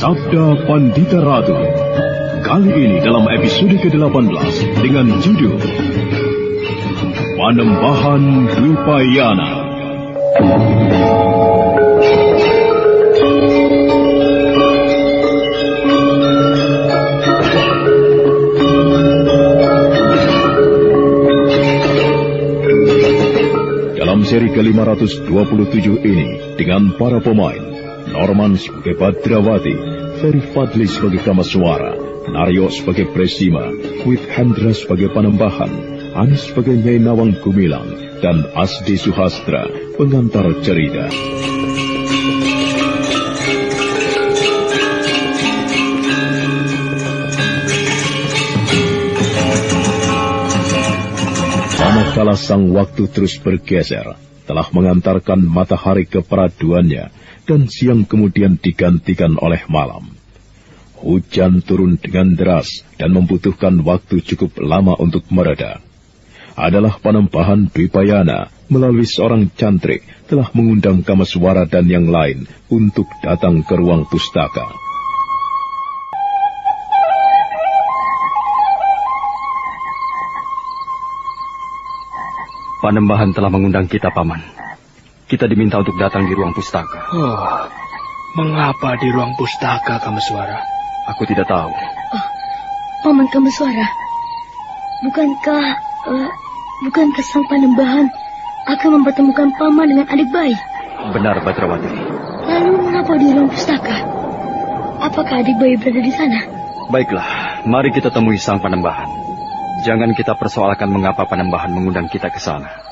Sabda Pandita Ratu. Kali ini dalam episode ke-18 dengan judul Panembahan Dwipayana. Dalam seri ke-527 ini dengan para pemain Norman sebagai Badrawati, Ferry Fadli sebagai Kamaswara, Naryo sebagai Presima, Wit Hendra sebagai Panembahan, Anis sebagai Nyai Nawang Gumilang, dan Asdi Suhastra, pengantar cerita. Manakala sang waktu terus bergeser, telah mengantarkan matahari ke peraduannya, dan siang kemudian digantikan oleh malam. Hujan turun dengan deras dan membutuhkan waktu cukup lama untuk mereda. Adalah Panembahan Dwipayana melalui seorang cantrik telah mengundang Kamaswara dan yang lain untuk datang ke ruang pustaka. Panembahan telah mengundang kita, Paman. Kita diminta untuk datang di ruang pustaka. Oh, mengapa di ruang pustaka, Kamaswara? Aku tidak tahu. Paman Kamaswara, bukankah sang Panembahan akan mempertemukan Paman dengan adik bayi? Benar, Badrawati. Lalu mengapa di ruang pustaka? Apakah adik bayi berada di sana? Baiklah, mari kita temui sang Panembahan. Jangan kita persoalkan mengapa Panembahan mengundang kita ke sana.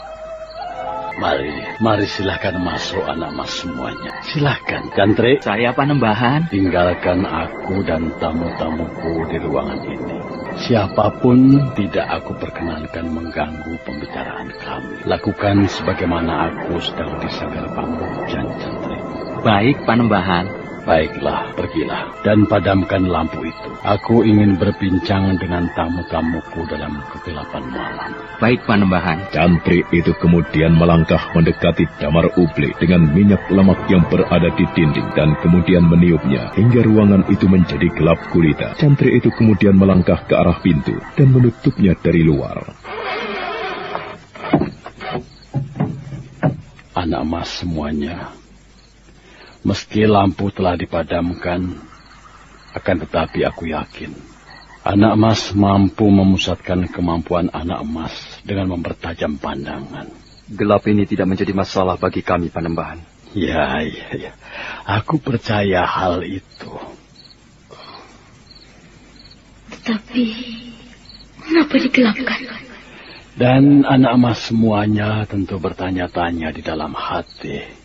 Mari silahkan masuk anak mas semuanya. Silahkan, Cantrik. Saya Panembahan. Tinggalkan aku dan tamu-tamuku di ruangan ini. Siapapun tidak aku perkenankan mengganggu pembicaraan kami. Lakukan sebagaimana aku sedang di Sanggar Pamujan, Cantrik. Baik, Panembahan. Baiklah, pergilah dan padamkan lampu itu. Aku ingin berbincang dengan tamu-tamuku dalam kegelapan malam. Baik, Panembahan. Cantrik itu kemudian melangkah mendekati damar ublik dengan minyak lemak yang berada di dinding dan kemudian meniupnya hingga ruangan itu menjadi gelap gulita. Cantrik itu kemudian melangkah ke arah pintu dan menutupnya dari luar. Anak mas semuanya, meski lampu telah dipadamkan, akan tetapi aku yakin anak emas mampu memusatkan kemampuan anak emas dengan mempertajam pandangan. Gelap ini tidak menjadi masalah bagi kami, Panembahan. Ya. Aku percaya hal itu. Tetapi, mengapa digelapkan? Dan anak emas semuanya tentu bertanya-tanya di dalam hati.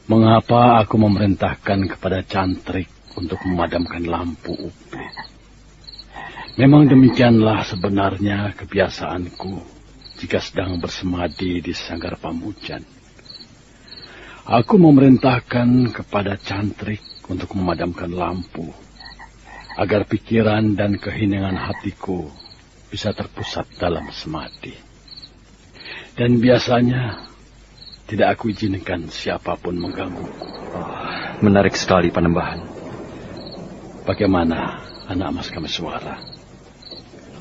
Mengapa aku memerintahkan kepada Cantrik untuk memadamkan lampu ublik? Memang demikianlah sebenarnya kebiasaanku jika sedang bersemadi di Sanggar Pamujan. Aku memerintahkan kepada Cantrik untuk memadamkan lampu, agar pikiran dan keheningan hatiku bisa terpusat dalam semadi. Dan biasanya tidak aku izinkan siapapun menggangguku. Menarik sekali, Panembahan. Bagaimana anak mas Kamaswara?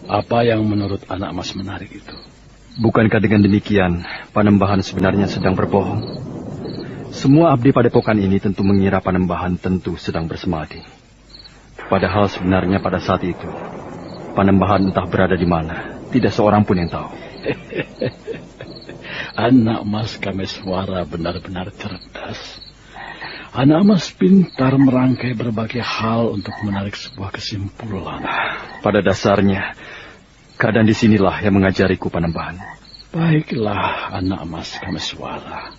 Apa yang menurut anak mas menarik itu? Bukankah dengan demikian Panembahan sebenarnya sedang berbohong? Semua abdi padepokan ini tentu mengira Panembahan tentu sedang bersemadi. Padahal sebenarnya pada saat itu Panembahan entah berada di mana, tidak seorang pun yang tahu. Anak mas Kamaswara benar-benar cerdas. Anak mas pintar merangkai berbagai hal untuk menarik sebuah kesimpulan. Pada dasarnya, keadaan disinilah yang mengajariku, Panembahan. Baiklah, anak mas Kamaswara,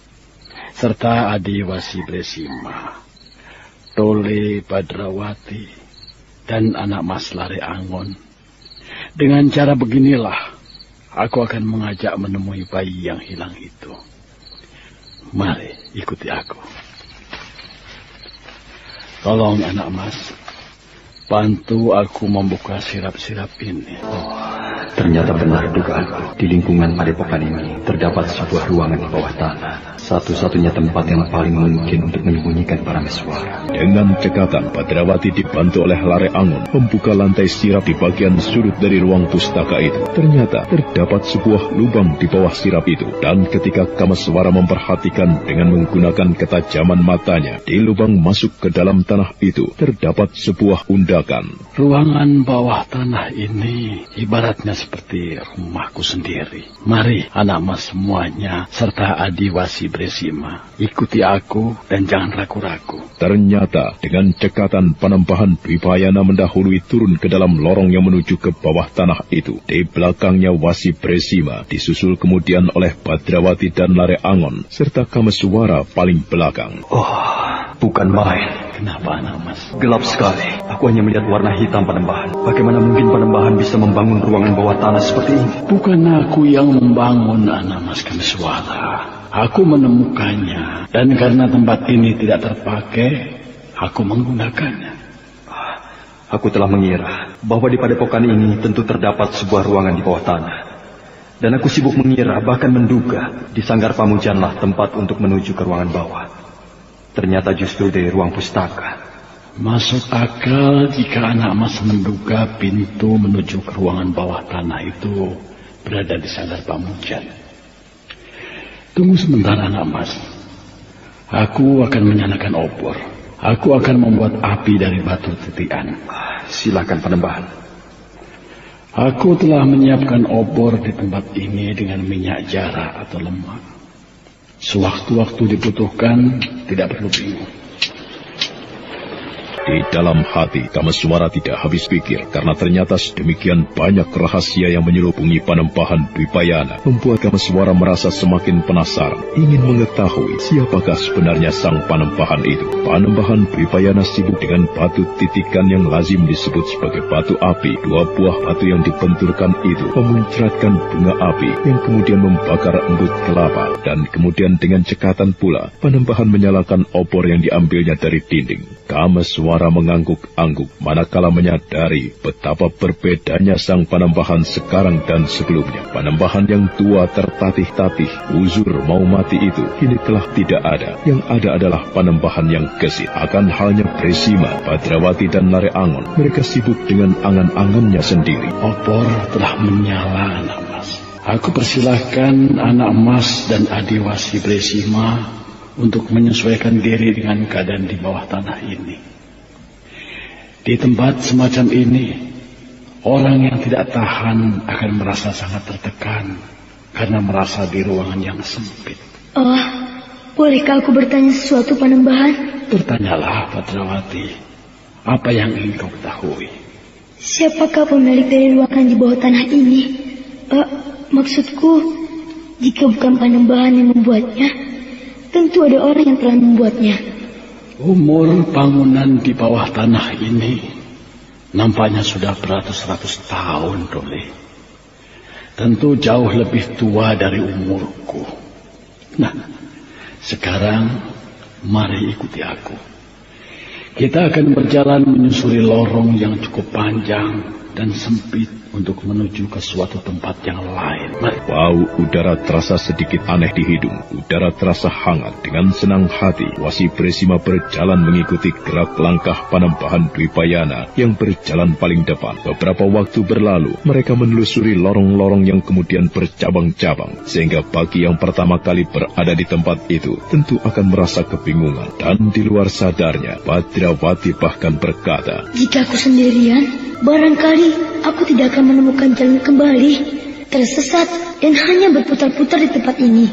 serta Adiwasi Bresima, Tole Badrawati, dan anak mas Lare Angon. Dengan cara beginilah, aku akan mengajak menemui bayi yang hilang itu. Mari, ikuti aku. Tolong anak mas, bantu aku membuka sirap-sirap ini. Ternyata benar dugaanku. Di lingkungan padepokan ini terdapat sebuah ruangan di bawah tanah. Satu-satunya tempat yang paling mungkin untuk menyembunyikan Parameswara. Dengan cekatan, Badrawati dibantu oleh Lare Angon membuka lantai sirap di bagian sudut dari ruang pustaka itu. Ternyata terdapat sebuah lubang di bawah sirap itu. Dan ketika Kameswara memperhatikan dengan menggunakan ketajaman matanya, di lubang masuk ke dalam tanah itu terdapat sebuah undakan. Ruangan bawah tanah ini ibaratnya seperti rumahku sendiri. Mari anak mas semuanya serta Adiwasi Bresima, ikuti aku dan jangan ragu-ragu. Ternyata dengan cekatan Panembahan Dwipayana mendahului turun ke dalam lorong yang menuju ke bawah tanah itu. Di belakangnya Wasi Bresima, disusul kemudian oleh Badrawati dan Lare Angon, serta Kameswara paling belakang. Oh, bukan main. Kenapa anak mas? Gelap sekali. Aku hanya melihat warna hitam Panembahan. Bagaimana mungkin Panembahan bisa membangun ruangan bawah tanah seperti ini? Bukan aku yang membangun anak mas Kameswara. Aku menemukannya, dan karena tempat ini tidak terpakai, aku menggunakannya. Aku telah mengira bahwa di padepokan ini tentu terdapat sebuah ruangan di bawah tanah. Dan aku sibuk mengira, bahkan menduga, di Sanggar Pamujanlah tempat untuk menuju ke ruangan bawah. Ternyata justru dari ruang pustaka. Masuk akal jika anak mas menduga pintu menuju ke ruangan bawah tanah itu berada di Sanggar Pamujan. Tunggu sebentar anak mas. Aku akan menyalakan obor. Aku akan membuat api dari batu titian. Silakan Panembahan. Aku telah menyiapkan obor di tempat ini dengan minyak jara atau lemak. Sewaktu-waktu dibutuhkan, tidak perlu bingung. Di dalam hati, Kameswara tidak habis pikir karena ternyata sedemikian banyak rahasia yang menyelubungi Panembahan Dwipayana, membuat Kameswara merasa semakin penasaran, ingin mengetahui siapakah sebenarnya sang Panembahan itu. Panembahan Dwipayana sibuk dengan batu titikan yang lazim disebut sebagai batu api. Dua buah batu yang dibenturkan itu memuncratkan bunga api yang kemudian membakar embut kelapa, dan kemudian dengan cekatan pula Panembahan menyalakan obor yang diambilnya dari dinding. Kameswara mengangguk-angguk manakala menyadari betapa berbedanya sang Panembahan sekarang dan sebelumnya. Panembahan yang tua tertatih-tatih, uzur mau mati itu kini telah tidak ada. Yang ada adalah Panembahan yang gesit. Akan halnya Bresima, Badrawati dan Lare Angon, mereka sibuk dengan angan-angannya sendiri. Obor telah menyala anak mas. Aku persilahkan anak mas dan Adiwasi Bresima untuk menyesuaikan diri dengan keadaan di bawah tanah ini. Di tempat semacam ini, orang yang tidak tahan akan merasa sangat tertekan karena merasa di ruangan yang sempit. Oh, bolehkah aku bertanya sesuatu Panembahan? Bertanyalah Badrawati, apa yang ingin kau ketahui? Siapakah pemilik dari ruangan di bawah tanah ini? Maksudku, jika bukan Panembahan yang membuatnya, tentu ada orang yang telah membuatnya. Umur bangunan di bawah tanah ini nampaknya sudah beratus-ratus tahun, Doli. Tentu jauh lebih tua dari umurku. Nah, sekarang mari ikuti aku. Kita akan berjalan menyusuri lorong yang cukup panjang dan sempit untuk menuju ke suatu tempat yang lain. Mari. Bau udara terasa sedikit aneh di hidung. Udara terasa hangat. Dengan senang hati, Wasi Bresima berjalan mengikuti gerak langkah Panembahan Dwipayana yang berjalan paling depan. Beberapa waktu berlalu, mereka menelusuri lorong-lorong yang kemudian bercabang-cabang, sehingga bagi yang pertama kali berada di tempat itu tentu akan merasa kebingungan. Dan di luar sadarnya, Badrawati bahkan berkata, jika aku sendirian, barangkali aku tidak akan menemukan jalan kembali, tersesat dan hanya berputar-putar di tempat ini.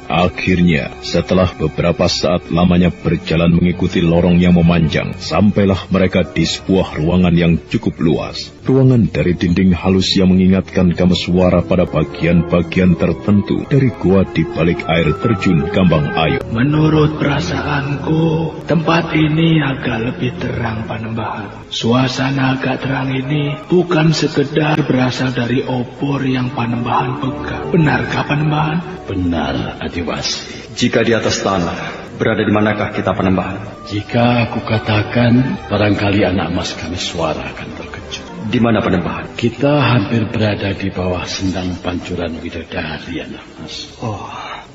Akhirnya, setelah beberapa saat lamanya berjalan mengikuti lorong yang memanjang, sampailah mereka di sebuah ruangan yang cukup luas. Ruangan dari dinding halus yang mengingatkan Kameswara pada bagian-bagian tertentu dari gua di balik air terjun Gambang Ayu. Menurut perasaanku, tempat ini agak lebih terang Panembahan. Suasana agak terang ini bukan sekedar berasal dari obor yang Panembahan pegang. Benarkah Panembahan? Benar, Adiwasi. Jika di atas tanah, berada di manakah kita Panembahan? Jika aku katakan, barangkali anak mas Kameswara akan terkejut. Di mana Panembahan? Kita hampir berada di bawah sendang pancuran Widodari, anak mas. Oh,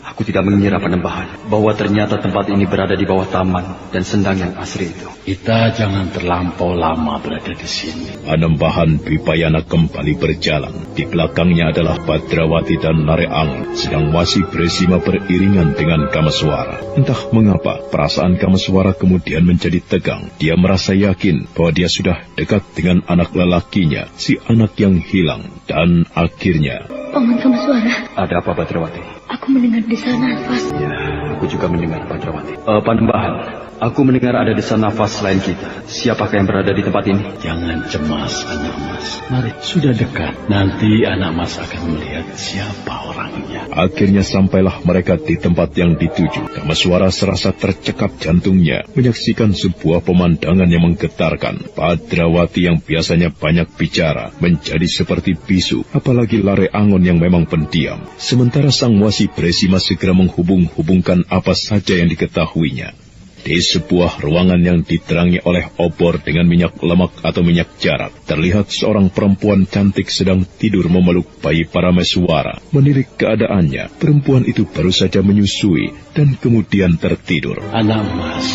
aku tidak mengira Panembahan bahwa ternyata tempat ini berada di bawah taman dan sendang yang asri itu. Kita jangan terlampau lama berada di sini. Panembahan Dwipayana kembali berjalan. Di belakangnya adalah Badrawati dan Nareangin, sedang Wasi Bresima beriringan dengan Kameswara. Entah mengapa, perasaan Kameswara kemudian menjadi tegang. Dia merasa yakin bahwa dia sudah dekat dengan anak lelakinya, si anak yang hilang. Dan akhirnya... Paman Kameswara. Ada apa, Badrawati? Aku mendengar desahan nafas. Ya, aku juga mendengar, Badrawati. Panembahan, aku mendengar ada desahan nafas selain kita. Siapakah yang berada di tempat ini? Jangan cemas, anak mas. Mari, sudah dekat. Nanti anak mas akan melihat siapa orangnya. Akhirnya sampailah mereka di tempat yang dituju. Kameswara serasa tercekap jantungnya menyaksikan sebuah pemandangan yang menggetarkan. Badrawati yang biasanya banyak bicara menjadi seperti bisu, apalagi Nareangin yang memang pendiam. Sementara sang Wasi Bresima segera menghubung-hubungkan apa saja yang diketahuinya. Di sebuah ruangan yang diterangi oleh obor dengan minyak lemak atau minyak jarak, terlihat seorang perempuan cantik sedang tidur memeluk bayi Parameswara. Menilik keadaannya, perempuan itu baru saja menyusui dan kemudian tertidur. Anak mas,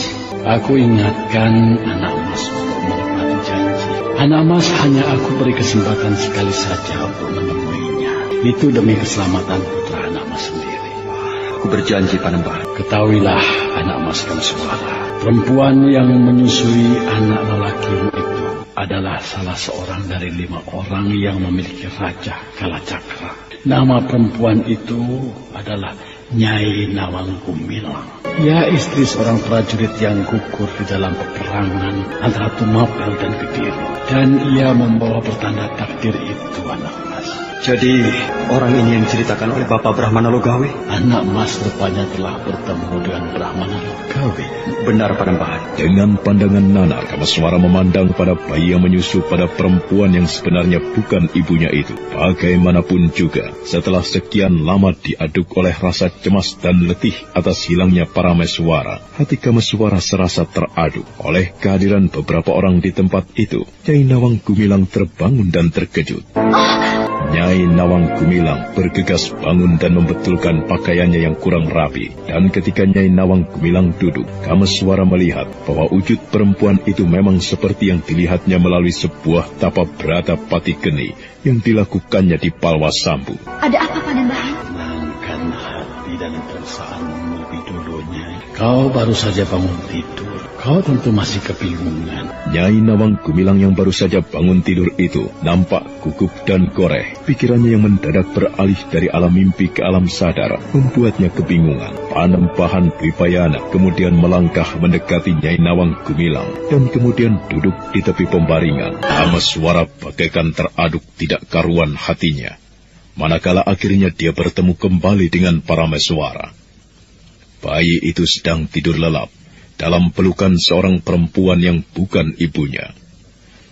aku ingatkan anak mas untuk menepati janji. Anak mas hanya aku beri kesempatan sekali saja untuk menemuinya. Itu demi keselamatan putra anak mas sendiri. Aku berjanji, Panembahan. Ketahuilah, anak mas Kameswara, perempuan yang menyusui anak lelaki itu adalah salah seorang dari 5 orang yang memiliki Raja Kalacakra. Nama perempuan itu adalah Nyai Nawang Gumilang. Ia istri seorang prajurit yang gugur di dalam peperangan antara Tumapel dan Kediri. Dan ia membawa pertanda takdir itu, anak mas. Jadi, orang ini yang diceritakan oleh Bapak Brahmana Logawi? Anak mas rupanya telah bertemu dengan Brahmana Logawi. Benar, Panembahan. Dengan pandangan nanar, Kameswara memandang pada bayi yang menyusu pada perempuan yang sebenarnya bukan ibunya itu. Bagaimanapun juga, setelah sekian lama diaduk oleh rasa cemas dan letih atas hilangnya Parameswara, hati Kameswara serasa teraduk. Oleh kehadiran beberapa orang di tempat itu, Nyai Nawang Gumilang terbangun dan terkejut. Nyai Nawang Gumilang bergegas bangun dan membetulkan pakaiannya yang kurang rapi. Dan ketika Nyai Nawang Gumilang duduk, Kameswara melihat bahwa wujud perempuan itu memang seperti yang dilihatnya melalui sebuah tapa brata pati geni yang dilakukannya di Palwasambu. Ada apa, Panembahan? Tenangkan hati dan perasaanmu lebih dulu, Nyai. Kau baru saja bangun tidur. Kau tentu masih kebingungan. Nyai Nawang Gumilang yang baru saja bangun tidur itu nampak gugup dan goreh. Pikirannya yang mendadak beralih dari alam mimpi ke alam sadar membuatnya kebingungan. Panembahan Dwipayana kemudian melangkah mendekati Nyai Nawang Gumilang dan kemudian duduk di tepi pembaringan. Kameswara bagaikan teraduk tidak karuan hatinya. Manakala akhirnya dia bertemu kembali dengan Parameswara. Bayi itu sedang tidur lelap dalam pelukan seorang perempuan yang bukan ibunya.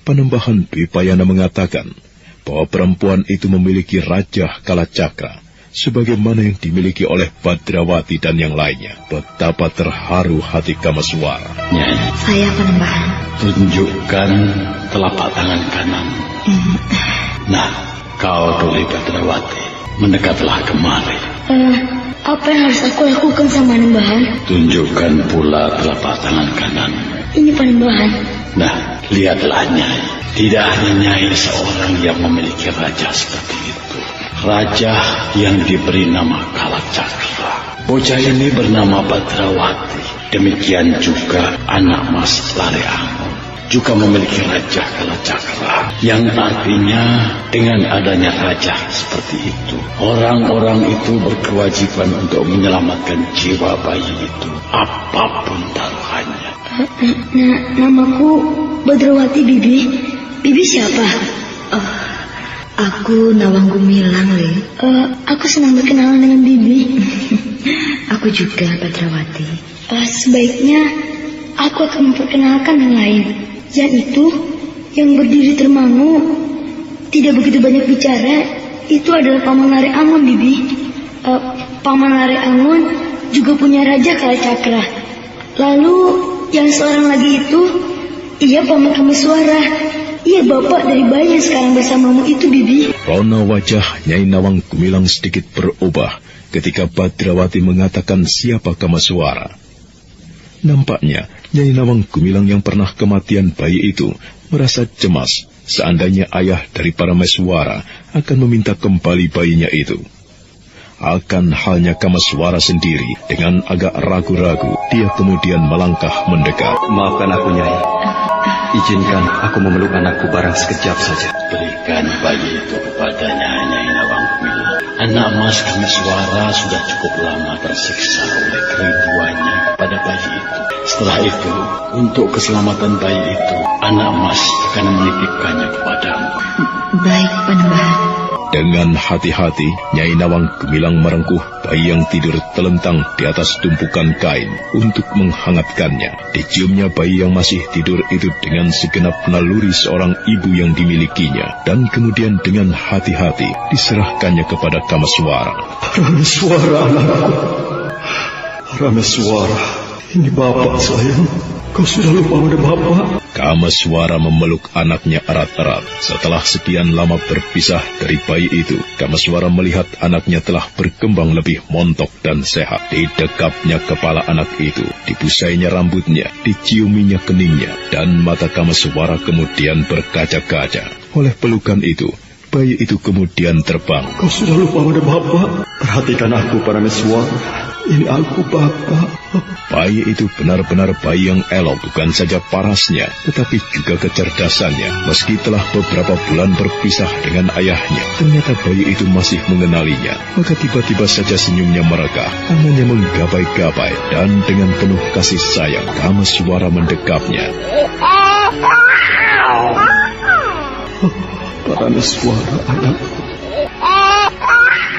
Panembahan Dwipayana mengatakan bahwa perempuan itu memiliki Raja Kalacakra, sebagaimana yang dimiliki oleh Badrawati dan yang lainnya. Betapa terharu hati Kameswara. Nyai, Saya, Panembahan. tunjukkan telapak tangan kanan. Nah, kau Duli Badrawati, mendekatlah kemari. Apa yang harus aku lakukan sama Panembahan? Tunjukkan pula telapak tangan kanan. Ini, Panembahan. Nah, lihatlah Nyai. Tidak hanya Nyai seorang yang memiliki raja seperti itu. Raja yang diberi nama Kalacakra. Bocah ini bernama Badrawati. Demikian juga anak mas Nareangin juga memiliki Raja Kalacakra, yang artinya dengan adanya raja seperti itu, orang-orang itu berkewajiban untuk menyelamatkan jiwa bayi itu, apapun taruhannya. Namaku Badrawati, Bibi. Bibi siapa? Aku Nawang Gumilang, Le. Aku senang berkenalan dengan Bibi. Aku juga Badrawati. Sebaiknya aku akan memperkenalkan yang lain. Yang itu, yang berdiri termangu, tidak begitu banyak bicara, itu adalah Paman Nareangin, Bibi. Paman Nareangin juga punya Raja Kalacakra. Lalu, yang seorang lagi itu, ia Paman Kameswara. Iya bapak dari bayi yang sekarang bersamamu itu, Bibi. Rona wajah Nyai Nawang Gumilang sedikit berubah ketika Badrawati mengatakan siapa Kamaswara. Nampaknya Nyai Nawang Gumilang yang pernah kematian bayi itu merasa cemas seandainya ayah dari Parameswara akan meminta kembali bayinya itu. Akan halnya Kamaswara sendiri dengan agak ragu-ragu, dia kemudian melangkah mendekat. Maafkan aku, Nyai. Izinkan aku memeluk anakku barang sekejap saja. Berikan bayi itu kepadanya, Nyai Nawang Gumilang. Anak Mas Kamaswara sudah cukup lama tersiksa oleh kerinduannya pada bayi itu. Setelah itu, untuk keselamatan bayi itu, anak Mas akan menitipkannya kepadamu. Baik, Panembahan. Dengan hati-hati, Nyai Nawang Gumilang merengkuh bayi yang tidur telentang di atas tumpukan kain untuk menghangatkannya. Diciumnya bayi yang masih tidur itu dengan segenap naluri seorang ibu yang dimilikinya, dan kemudian dengan hati-hati diserahkannya kepada Kamaswara. Parameswara, anakku. Parameswara, ini bapak sayang. Kau sudah lupa pada bapak? Kamaswara memeluk anaknya erat-erat. Setelah sekian lama berpisah dari bayi itu, Kamaswara melihat anaknya telah berkembang lebih montok dan sehat. Didekapnya kepala anak itu, dipusainya rambutnya, diciuminya keningnya, dan mata Kamaswara kemudian berkaca-kaca. Oleh pelukan itu, bayi itu kemudian terbang. Kau sudah lupa pada bapak? Perhatikan aku, Parameswara. Ini aku, bapak. Bayi itu benar-benar bayi yang elok, bukan saja parasnya, tetapi juga kecerdasannya. Meski telah beberapa bulan berpisah dengan ayahnya, ternyata bayi itu masih mengenalinya. Maka tiba-tiba saja senyumnya merekah, tangannya menggapai-gapai, dan dengan penuh kasih sayang, Kamaswara mendekapnya. Parameswara, anakku.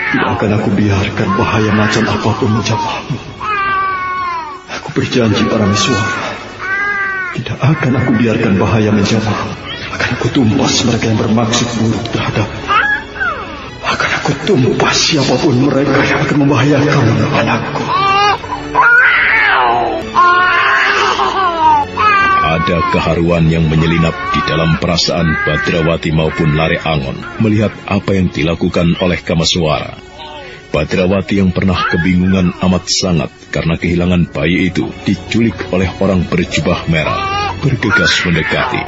Tidak akan aku biarkan bahaya macam apapun menjamahmu. Aku berjanji, Parameswara. Tidak akan aku biarkan bahaya menjamahmu. Akan aku tumpas mereka yang bermaksud buruk terhadapmu. Akan aku tumpas siapapun mereka yang akan membahayakanmu, anakku. Ada keharuan yang menyelinap di dalam perasaan Badrawati maupun Lare Angon melihat apa yang dilakukan oleh Kamaswara. Badrawati yang pernah kebingungan amat sangat karena kehilangan bayi itu diculik oleh orang berjubah merah, bergegas mendekati.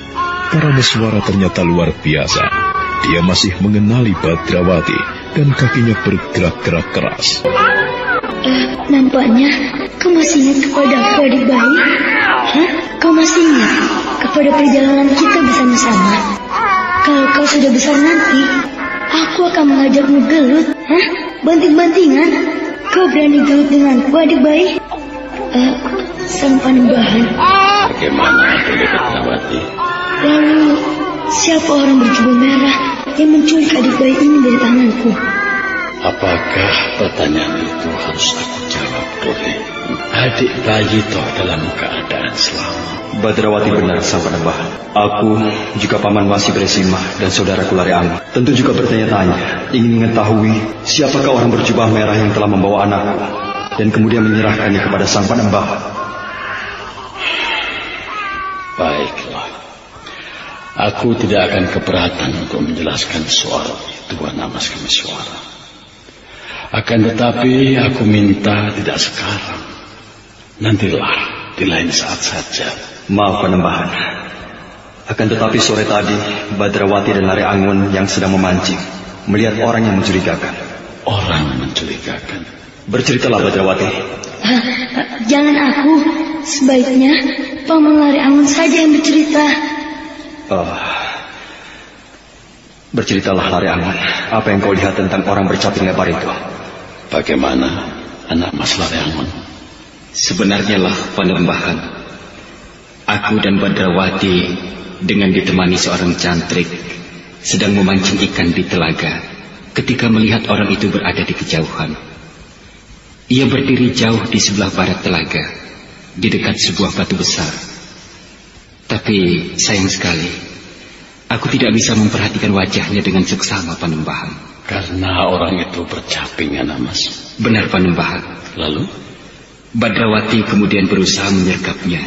Parameswara ternyata luar biasa. Dia masih mengenali Badrawati dan kakinya bergerak-gerak keras. Nampaknya kau masih ingat kepada aku, adik bayi? Hah? Kau masih ingat kepada perjalanan kita bersama-sama? Kalau kau sudah besar nanti, aku akan mengajakmu gelut. Hah? Banting-bantingan? Kau berani gelut denganku, adik bayi? Sang Panembahan. Bagaimana, Adik Badrawati? Lalu, siapa orang berjubah merah yang menculik adik bayi ini dari tanganku? Apakah pertanyaan itu harus aku jawab, Dore? Adik bayi toh dalam keadaan selamat. Badrawati benar, Sang Panembahan. Aku, juga Paman Wasi Bresima dan saudaraku Lare Angon tentu juga bertanya-tanya, ingin mengetahui siapakah orang berjubah merah yang telah membawa anakku dan kemudian menyerahkannya kepada Sang Panembahan. Baiklah, aku tidak akan keberatan untuk menjelaskan soal itu, Mas Kamaswara. Akan tetapi aku minta tidak sekarang, nantilah di lain saat saja. Maaf, Panembahan. Akan tetapi sore tadi, Badrawati dan Lare Angon yang sedang memancing melihat orang yang mencurigakan. Orang mencurigakan? Berceritalah, Badrawati. Jangan aku. Sebaiknya Paman Lare Angon saja yang bercerita. Berceritalah, Lare Angon. Apa yang kau lihat tentang orang bercaping lebar itu? Bagaimana, anak Mas Lare Angon? Sebenarnya lah, Panembahan, aku dan Badrawati dengan ditemani seorang cantrik sedang memancing ikan di telaga ketika melihat orang itu berada di kejauhan. Ia berdiri jauh di sebelah barat telaga, di dekat sebuah batu besar. Tapi sayang sekali, aku tidak bisa memperhatikan wajahnya dengan seksama, Panembahan. Karena orang itu bercaping, anak Mas. Benar, Panembahan. Lalu? Badrawati kemudian berusaha menyergapnya.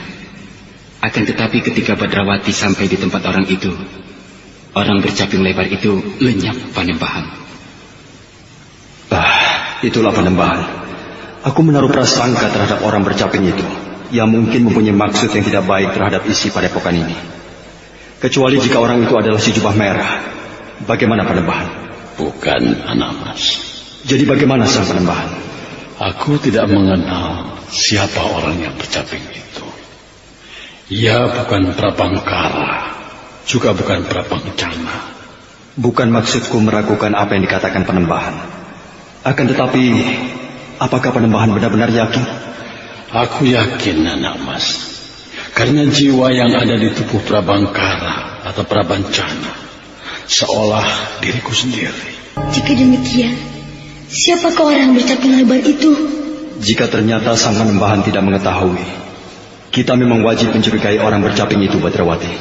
Akan tetapi ketika Badrawati sampai di tempat orang itu, orang bercaping lebar itu lenyap, Panembahan. Itulah Panembahan. Aku menaruh prasangka terhadap orang bercaping itu, yang mungkin mempunyai maksud yang tidak baik terhadap isi padepokan ini. Kecuali jika orang itu adalah si jubah merah. Bagaimana Panembahan? Bukan, anak mas. Jadi bagaimana sang Panembahan? Aku tidak mengenal siapa orang yang bercaping itu. Ia bukan Prabangkara, juga bukan Prabangcana. Bukan maksudku meragukan apa yang dikatakan Panembahan. Akan tetapi, apakah Panembahan benar-benar yakin? Aku yakin, anak mas. Karena jiwa yang ada di tubuh Prabangkara atau Prabancana seolah diriku sendiri. Jika demikian, siapakah orang bercaping lebar itu? Jika ternyata sang Panembahan tidak mengetahui, kita memang wajib mencurigai orang bercaping itu, Badrawati.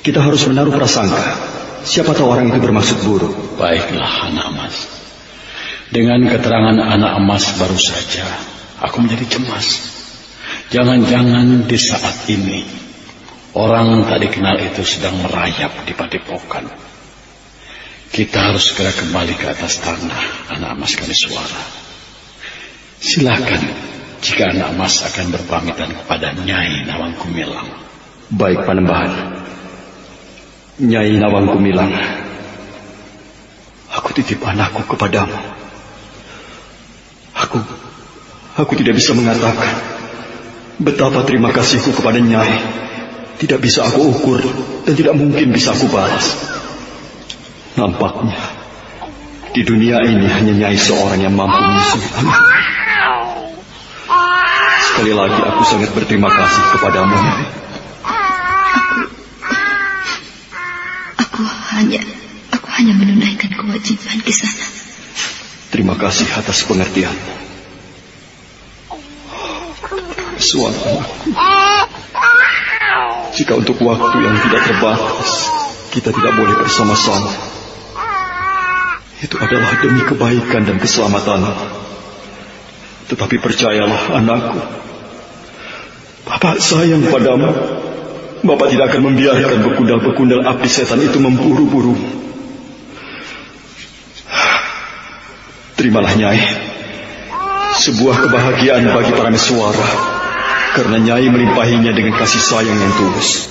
Kita harus menaruh prasangka. Siapa tahu orang itu bermaksud buruk. Baiklah, anak mas. Dengan keterangan anak emas baru saja, aku menjadi cemas. Jangan-jangan di saat ini, orang tak dikenal itu sedang merayap di padepokan. Kita harus segera kembali ke atas tanah, anak emas Kamiswara. Silakan, jika anak emas akan berpamitan kepada Nyai Nawang Gumilang. Baik, Panembahan. Nyai Nawang Gumilang, aku titip anakku kepadamu. Aku tidak bisa mengatakan betapa terima kasihku kepada Nyai. Tidak bisa aku ukur dan tidak mungkin bisa aku balas. Nampaknya di dunia ini hanya Nyai seorang yang mampu menyusui anak. Sekali lagi aku sangat berterima kasih kepadamu, Nyai. Aku hanya menunaikan kewajiban ke sana. Terima kasih atas pengertian. Suatu anakku, jika untuk waktu yang tidak terbatas kita tidak boleh bersama-sama, itu adalah demi kebaikan dan keselamatan. Tetapi percayalah anakku, Bapak sayang padamu. Bapak tidak akan membiarkan bekundal-bekundal api setan itu memburu-buru. Terimalah Nyai, sebuah kebahagiaan bagi Parameswara, karena Nyai melimpahinya dengan kasih sayang yang tulus.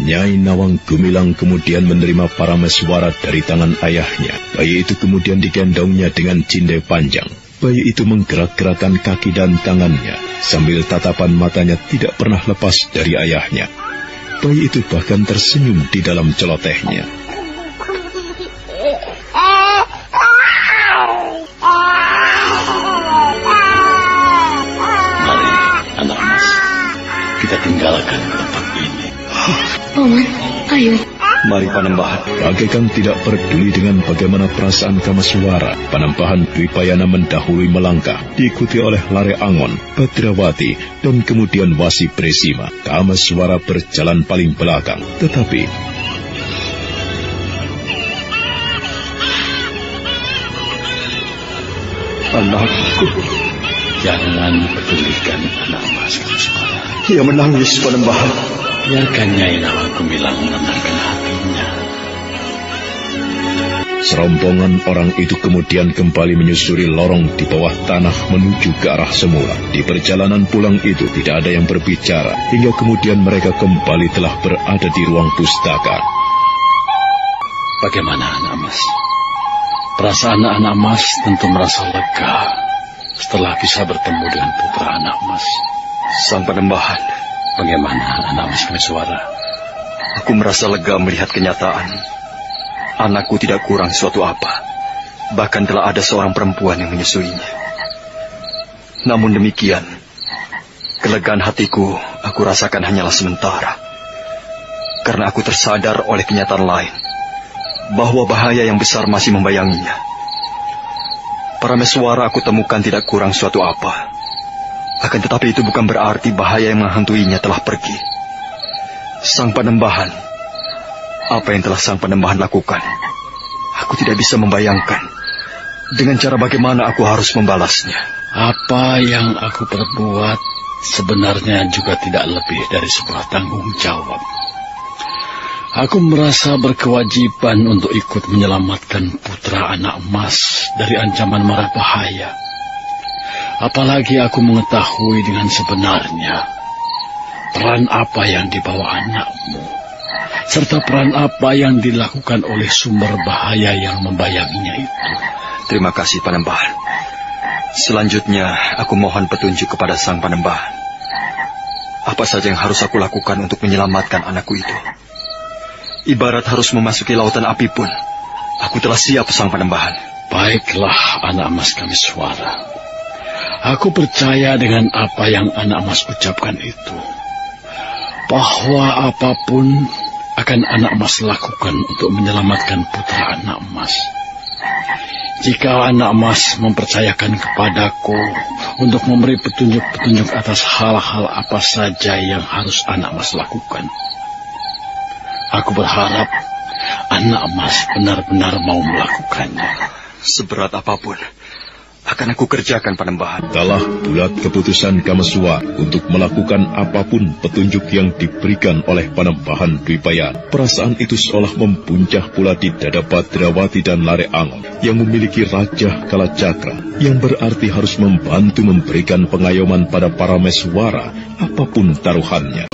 Nyai Nawang Gumilang kemudian menerima Parameswara dari tangan ayahnya. Bayi itu kemudian digendongnya dengan cindai panjang. Bayi itu menggerak-gerakkan kaki dan tangannya, sambil tatapan matanya tidak pernah lepas dari ayahnya. Bayi itu bahkan tersenyum di dalam celotehnya. Mari, anak mas, kita tinggalkan tempat ini. Paman, ayo. Mari Panembahan. Bagaikan tidak peduli dengan bagaimana perasaan Kamaswara, Panembahan Dwipayana mendahului melangkah, diikuti oleh Lare Angon, Badrawati, dan kemudian Wasi Bresima. Kamaswara berjalan paling belakang, tetapi anakku, jangan pedulikan anak mas Kamaswara. Ia menangis, Panembahan. Biarkan Nyai Nawang Gumilang menenangkan hatinya. serombongan orang itu kemudian kembali menyusuri lorong di bawah tanah menuju ke arah semula. Di perjalanan pulang itu tidak ada yang berbicara, hingga kemudian mereka kembali telah berada di ruang pustaka. Bagaimana anak mas? Perasaan anak mas tentu merasa lega setelah bisa bertemu dengan putra anak mas. Sang Panembahan, bagaimana anak mas Kamiswara? Aku merasa lega melihat kenyataan. Anakku tidak kurang suatu apa. Bahkan telah ada seorang perempuan yang menyusuinya. Namun demikian, kelegaan hatiku aku rasakan hanyalah sementara. Karena aku tersadar oleh kenyataan lain, bahwa bahaya yang besar masih membayanginya. Parameswara aku temukan tidak kurang suatu apa. Akan tetapi itu bukan berarti bahaya yang menghantuinya telah pergi. Sang Panembahan, apa yang telah Sang Panembahan lakukan, aku tidak bisa membayangkan dengan cara bagaimana aku harus membalasnya. Apa yang aku perbuat sebenarnya juga tidak lebih dari sebuah tanggung jawab. Aku merasa berkewajiban untuk ikut menyelamatkan putra anak emas dari ancaman mara bahaya. Apalagi aku mengetahui dengan sebenarnya peran apa yang dibawa anakmu, serta peran apa yang dilakukan oleh sumber bahaya yang membayanginya itu. Terima kasih, Panembahan. Selanjutnya, aku mohon petunjuk kepada Sang Panembahan. Apa saja yang harus aku lakukan untuk menyelamatkan anakku itu? Ibarat harus memasuki lautan api pun, aku telah siap, Sang Panembahan. Baiklah, anak emas Kamiswara. Aku percaya dengan apa yang anak emas ucapkan itu, bahwa apapun akan anak emas lakukan untuk menyelamatkan putra anak emas. Jika anak emas mempercayakan kepadaku untuk memberi petunjuk-petunjuk atas hal-hal apa saja yang harus anak emas lakukan, aku berharap anak emas benar-benar mau melakukannya. Seberat apapun akan aku kerjakan, Panembahan. Telah bulat keputusan Kameswara untuk melakukan apapun petunjuk yang diberikan oleh Panembahan Dwipayana. Perasaan itu seolah membuncah pula di dada Badrawati dan Lare Angon yang memiliki Raja Kalacakra, yang berarti harus membantu memberikan pengayoman pada para Meswara apapun taruhannya.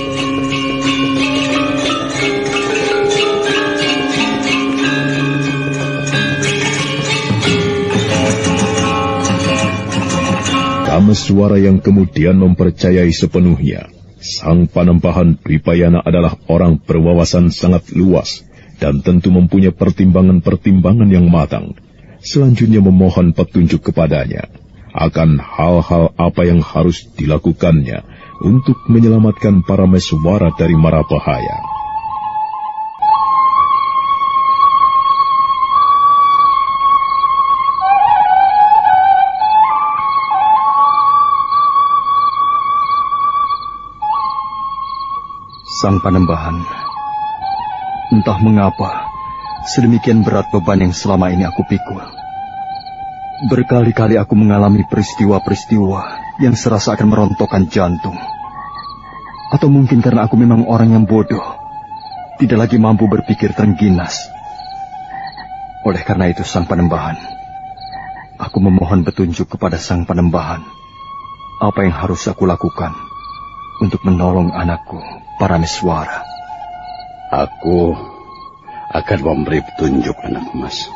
Kameswara yang kemudian mempercayai sepenuhnya Sang Panembahan Dwipayana adalah orang berwawasan sangat luas dan tentu mempunyai pertimbangan-pertimbangan yang matang. Selanjutnya memohon petunjuk kepadanya akan hal-hal apa yang harus dilakukannya untuk menyelamatkan para Meswara dari mara bahaya. Sang Panembahan, entah mengapa sedemikian berat beban yang selama ini aku pikul. Berkali-kali aku mengalami peristiwa-peristiwa yang serasa akan merontokkan jantung. Atau mungkin karena aku memang orang yang bodoh, tidak lagi mampu berpikir terengginas. Oleh karena itu, Sang Panembahan, aku memohon petunjuk kepada Sang Panembahan apa yang harus aku lakukan untuk menolong anakku, Parameswara. Aku akan memberi petunjuk, anak emas.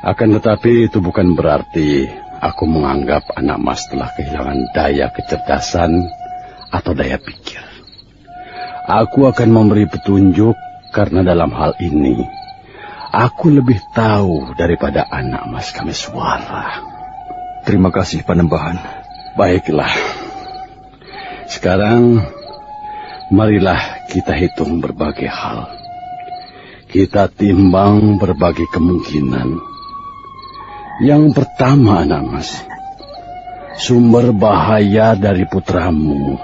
Akan tetapi itu bukan berarti aku menganggap anak emas telah kehilangan daya kecerdasan atau daya pikir. Aku akan memberi petunjuk karena dalam hal ini aku lebih tahu daripada anak emas Kameswara. Terima kasih, Panembahan. Baiklah. Sekarang marilah kita hitung berbagai hal. Kita timbang berbagai kemungkinan. Yang pertama, anak mas, sumber bahaya dari putramu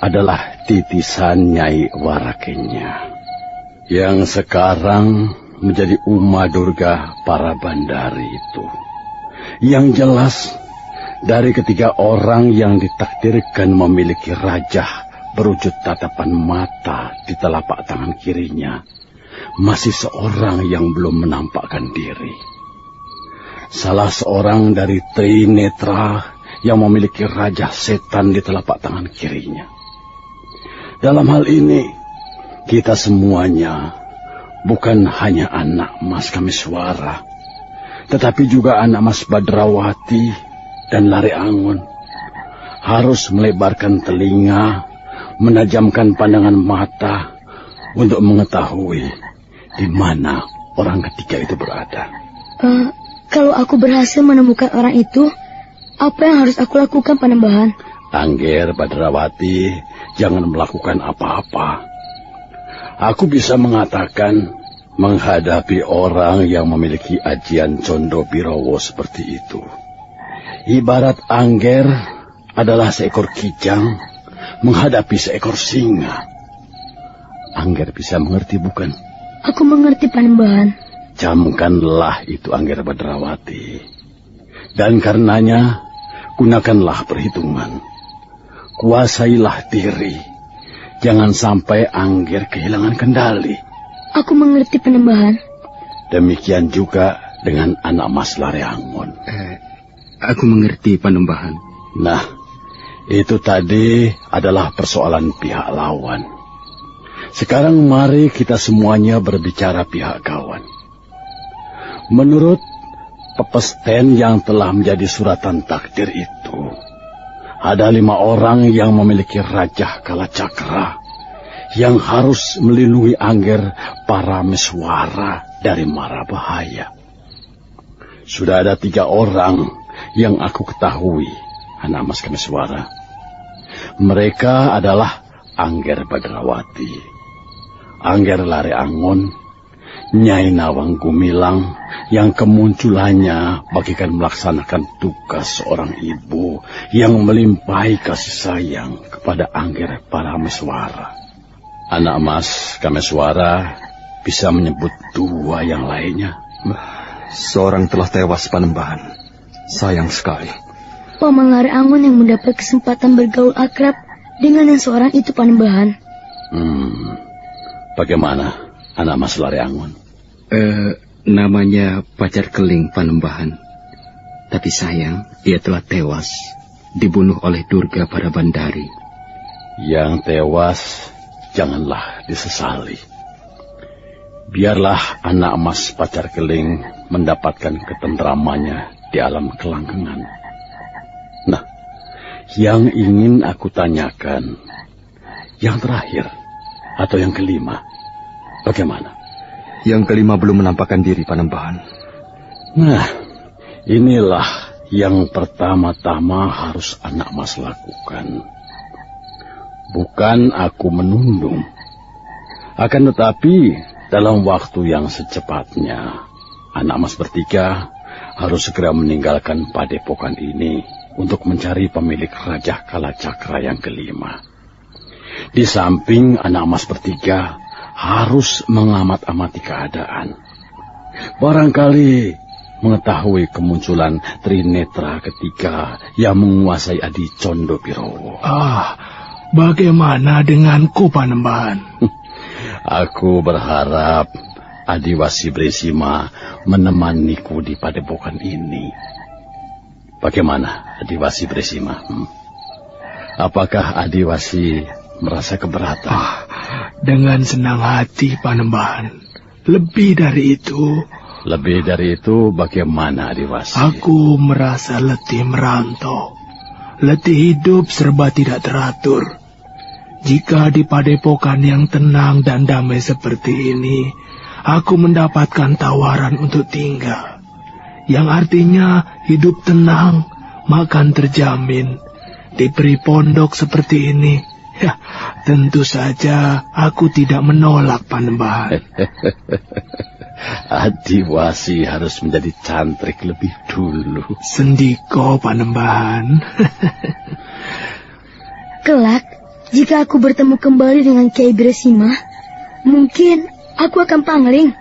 adalah titisan Nyai Warakenya, yang sekarang menjadi Uma Durga para Bandari itu. Yang jelas, dari ketiga orang yang ditakdirkan memiliki raja berwujud tatapan mata di telapak tangan kirinya, masih seorang yang belum menampakkan diri. Salah seorang dari Trinetra yang memiliki raja setan di telapak tangan kirinya. Dalam hal ini, kita semuanya bukan hanya anak Mas Kameswara, tetapi juga anak Mas Badrawati dan Lare Angon harus melebarkan telinga, menajamkan pandangan mata untuk mengetahui di mana orang ketiga itu berada. Kalau aku berhasil menemukan orang itu, apa yang harus aku lakukan, Panembahan? Angger Badrawati, jangan melakukan apa-apa. Aku bisa mengatakan menghadapi orang yang memiliki ajian Condo Birowo seperti itu, ibarat Angger adalah seekor kijang menghadapi seekor singa. Angger bisa mengerti, bukan? Aku mengerti, Panembahan. Camkanlah itu, Angger Badrawati. Dan karenanya, gunakanlah perhitungan. Kuasailah diri. Jangan sampai Angger kehilangan kendali. Aku mengerti Panembahan. Demikian juga dengan anak Mas Lareangon. Aku mengerti Panembahan. Nah, itu tadi adalah persoalan pihak lawan. Sekarang mari kita semuanya berbicara pihak kawan. Menurut pepesten yang telah menjadi suratan takdir itu, ada 5 orang yang memiliki Raja Kalacakra yang harus melindungi Angger Parameswara dari mara bahaya. Sudah ada 3 orang yang aku ketahui, anak Mas Kameswara. Mereka adalah Angger Badrawati, Angger Lareangon, Nyai Nawang Gumilang yang kemunculannya bagikan melaksanakan tugas seorang ibu yang melimpahi kasih sayang kepada Angger Parameswara. Anak Mas Kameswara bisa menyebut 2 yang lainnya. Seorang telah tewas Panembahan. Sayang sekali. Paman Lareangon yang mendapat kesempatan bergaul akrab dengan yang seorang itu Panembahan. Bagaimana anak Mas Lareangon? Namanya Pacar Keling Panembahan. Tapi sayang, dia telah tewas, dibunuh oleh Durga Parabandari. Yang tewas janganlah disesali. Biarlah anak Mas Pacar Keling mendapatkan ketentramannya di alam kelanggengan. Nah, yang ingin aku tanyakan, yang terakhir atau yang kelima, bagaimana? Yang kelima belum menampakkan diri Panembahan. Nah, inilah yang pertama-tama harus anak Mas lakukan. Bukan aku menundung. Akan tetapi, dalam waktu yang secepatnya, anak Mas bertiga harus segera meninggalkan padepokan ini untuk mencari pemilik Raja Kalacakra yang kelima. Di samping anak Mas bertiga harus mengamat-amati keadaan. Barangkali mengetahui kemunculan Trinetra ketiga yang menguasai Adi Condo Pirowo. Bagaimana denganku Panembahan? Aku berharap Adiwasi Bresima menemaniku di padepokan ini. Bagaimana Adiwasi Bresima? Apakah Adiwasi merasa keberatan? Dengan senang hati Panembahan. Lebih dari itu... Lebih dari itu bagaimana Adiwasi? Aku merasa letih merantau. Letih hidup serba tidak teratur. Jika di padepokan yang tenang dan damai seperti ini, aku mendapatkan tawaran untuk tinggal. Yang artinya hidup tenang, makan terjamin. Diberi pondok seperti ini, ya, tentu saja aku tidak menolak Panembahan. Adiwasi harus menjadi cantrik lebih dulu. Sendiko Panembahan. Kelak, jika aku bertemu kembali dengan Kiai Bresima, mungkin aku akan pangling.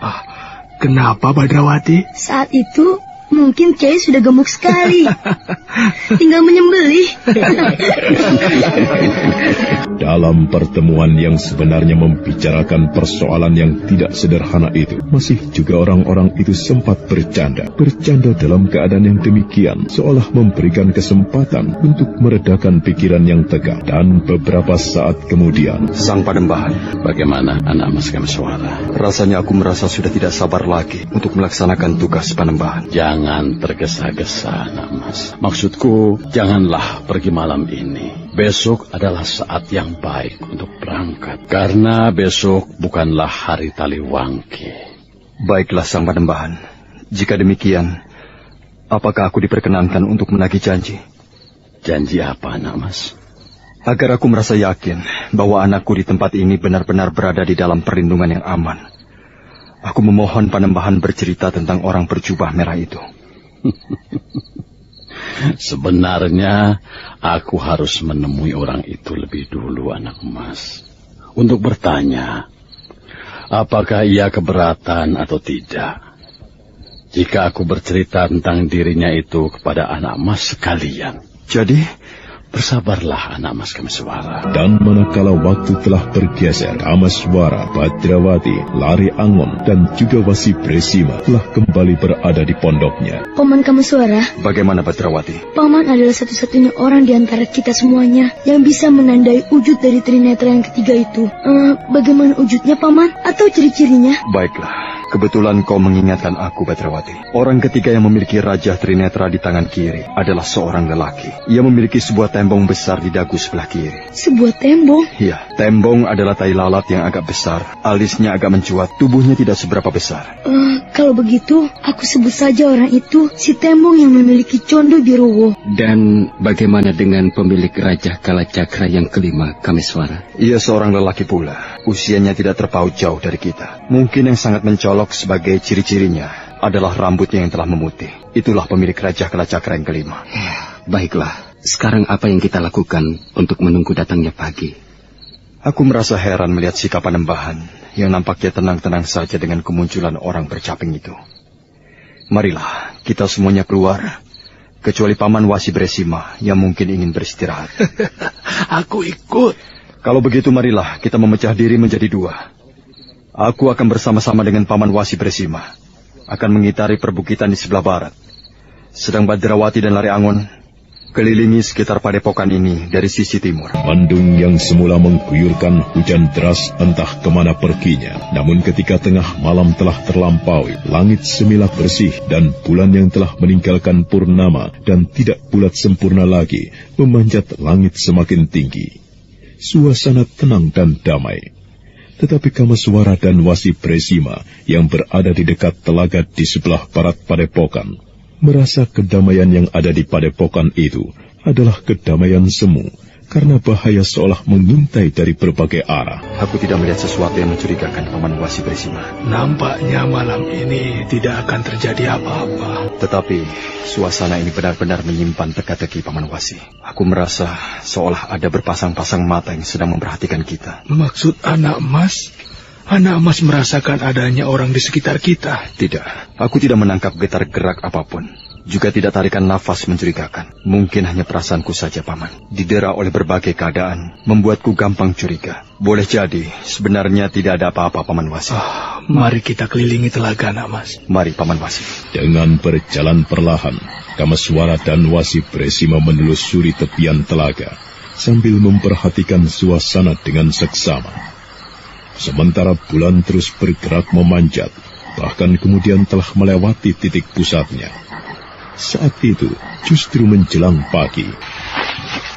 Kenapa Badrawati? Saat itu mungkin Kiai sudah gemuk sekali. Tinggal menyembelih. Dalam pertemuan yang sebenarnya membicarakan persoalan yang tidak sederhana itu, masih juga orang-orang itu sempat bercanda dalam keadaan yang demikian, seolah memberikan kesempatan untuk meredakan pikiran yang tegang. Dan beberapa saat kemudian, Sang Panembahan, bagaimana anak Mas Kameswara? rasanya aku merasa sudah tidak sabar lagi untuk melaksanakan tugas Panembahan. Jangan tergesa-gesa, anak Mas. Maksudku, janganlah pergi malam ini. Besok adalah saat yang baik untuk berangkat. Karena besok bukanlah hari Taliwangki. Baiklah Sang Panembahan. Jika demikian, apakah aku diperkenankan untuk menagih janji? Janji apa, anak Mas? Agar aku merasa yakin bahwa anakku di tempat ini benar-benar berada di dalam perlindungan yang aman. Aku memohon Panembahan bercerita tentang orang berjubah merah itu. Sebenarnya, aku harus menemui orang itu lebih dulu, anak Mas. Untuk bertanya, apakah ia keberatan atau tidak. Jika aku bercerita tentang dirinya itu kepada anak Mas sekalian. Jadi, Bersabarlah anak mas Kameswara. Dan manakala waktu telah bergeser, Kameswara, Badrawati, Lari Angon, dan juga Wasi Bresima telah kembali berada di pondoknya. Paman Kameswara, Bagaimana Badrawati? Paman adalah satu-satunya orang di antara kita semuanya yang bisa menandai wujud dari Trinetra yang ketiga itu. Bagaimana wujudnya, Paman? Atau ciri-cirinya? Baiklah. Kebetulan kau mengingatkan aku, Badrawati. Orang ketiga yang memiliki Raja Trinetra di tangan kiri adalah seorang lelaki. Ia memiliki sebuah tembong besar di dagu sebelah kiri. Sebuah tembong? Iya, tembong adalah tai lalat yang agak besar, alisnya agak mencuat, tubuhnya tidak seberapa besar. Kalau begitu, aku sebut saja orang itu si tembong yang memiliki condo birowo. Dan bagaimana dengan pemilik Raja Kalacakra yang kelima, Kameswara? Ia seorang lelaki pula. Usianya tidak terpaut jauh dari kita. Mungkin yang sangat mencolok sebagai ciri-cirinya adalah rambutnya yang telah memutih. Itulah pemilik Raja Kalacakra yang kelima. Baiklah, sekarang apa yang kita lakukan untuk menunggu datangnya pagi? Aku merasa heran melihat sikap Panembahan yang nampaknya tenang-tenang saja dengan kemunculan orang bercaping itu. Marilah, kita semuanya keluar, kecuali Paman Wasi Bresima yang mungkin ingin beristirahat. Aku ikut. Kalau begitu marilah kita memecah diri menjadi dua. Aku akan bersama-sama dengan Paman Wasi Bresima, akan mengitari perbukitan di sebelah barat. Sedang Badrawati dan Lari Angon kelilingi sekitar padepokan ini dari sisi timur. Mendung yang semula mengguyurkan hujan deras entah kemana perginya. Namun ketika tengah malam telah terlampaui, langit semilak bersih dan bulan yang telah meninggalkan purnama dan tidak bulat sempurna lagi memanjat langit semakin tinggi. Suasana tenang dan damai. Tetapi Kameswara dan Wasi Bresima yang berada di dekat telaga di sebelah barat padepokan merasa kedamaian yang ada di padepokan itu adalah kedamaian semu, karena bahaya seolah mengintai dari berbagai arah. Aku tidak melihat sesuatu yang mencurigakan Paman Wasi Bresima. Nampaknya malam ini tidak akan terjadi apa-apa. Tetapi suasana ini benar-benar menyimpan teka-teki Paman Wasi. Aku merasa seolah ada berpasang-pasang mata yang sedang memperhatikan kita. Maksud anak emas? Anak emas merasakan adanya orang di sekitar kita? Tidak, aku tidak menangkap getar gerak apapun. Juga tidak tarikan nafas mencurigakan. Mungkin hanya perasaanku saja, Paman. Didera oleh berbagai keadaan, membuatku gampang curiga. Boleh jadi, sebenarnya tidak ada apa-apa, Paman Wasi. Mari kita kelilingi telaga, Nak Mas. Mari, Paman Wasi. Dengan berjalan perlahan, Kameswara dan Wasi Bresima menelusuri tepian telaga, sambil memperhatikan suasana dengan seksama. Sementara bulan terus bergerak memanjat, bahkan kemudian telah melewati titik pusatnya. Saat itu justru menjelang pagi.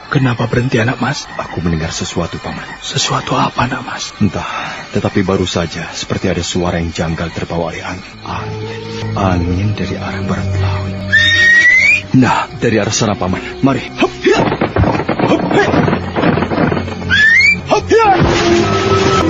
Kenapa berhenti, anak mas? Aku mendengar sesuatu, Paman. Sesuatu apa, anak mas? Entah, tetapi baru saja seperti ada suara yang janggal terbawa oleh angin. Angin dari arah barat laut. Nah, dari arah sana, Paman. Mari.